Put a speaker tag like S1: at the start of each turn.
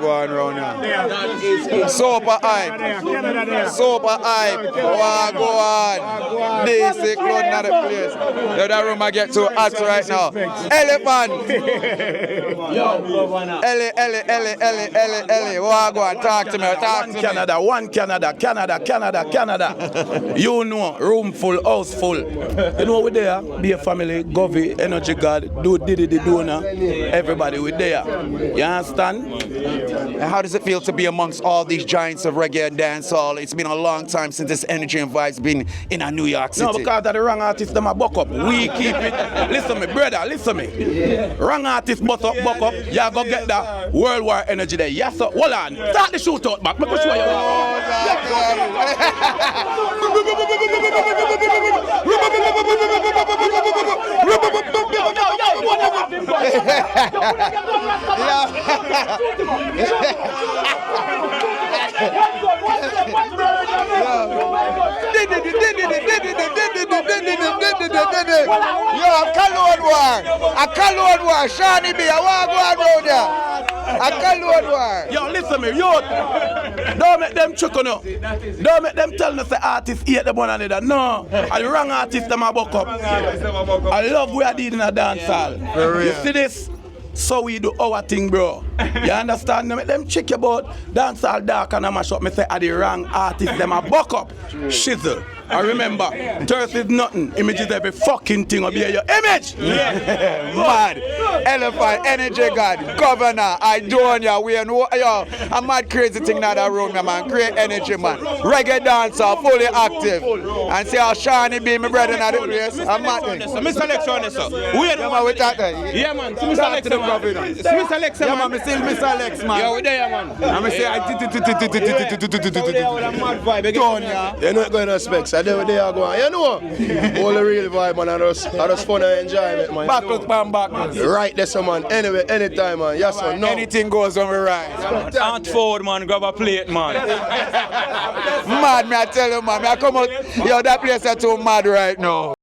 S1: going round now. Super hype. Super hype. Wagwan. DC cloud not the place. That room I get too hot right now. Elephant. Ellie. Wagwan, talk to me.
S2: One Canada. You know, room full, house full. You know we there, be a family, Govy, Energy God, do Diddy the donor, everybody we there. You understand?
S1: How does it feel to be amongst all these giants of reggae and dancehall? It's been a long time since this energy and vibes been in a New York City.
S2: No, because of the wrong artist, them a buck up. We keep it. Listen me, brother, listen me. Wrong artist, buck up. You go get that World War energy there. Yes, sir. Hold on. Start the shootout back. Make me show you.
S1: Yo, a cologne war. Shani B, I want to go around there. A cologne war.
S2: Yo, listen me, yo. Don't make them trick on you. Don't make them tell me the artists hate them one another. No, and the wrong artists them a buck up. I love what I did in a dancehall. You see this? So we do our thing, bro. You understand? Make them check about dancehall dark and I mash up. Me say are the wrong artists them a buck up. Shizzle. I remember, thirst is nothing. Image is every fucking thing. I'll be your image.
S1: Mad. Elephant, Energy God, Govana, Aidonia, we know, yo, a mad crazy thing that around me, man. Great energy, man. Reggae dancer, fully active. And see how Shani be my brother in the place. I'm mad.
S3: Mr. Lexxus, sir.
S1: Yeah, man, we talk there.
S3: Yeah, man. Mr. Lexxus, man. Mr. Lexxus,
S1: yeah, man. Me still Mr. Lex, man.
S3: Yeah, we there, man.
S1: I'm say, Aidonia.
S4: You're not going to specs. I know they are going. You know, all the real vibe, man. I just fun and enjoyment, man.
S1: Backwards, man, backwards.
S4: Right there, so, man. Anyway, anytime, man. Yes, sir. No.
S1: Anything goes on we right.
S3: Aunt Ford, man. Grab a plate, man.
S1: Mad, me I tell you, man. Me I come out. Yo, that place is too mad right now.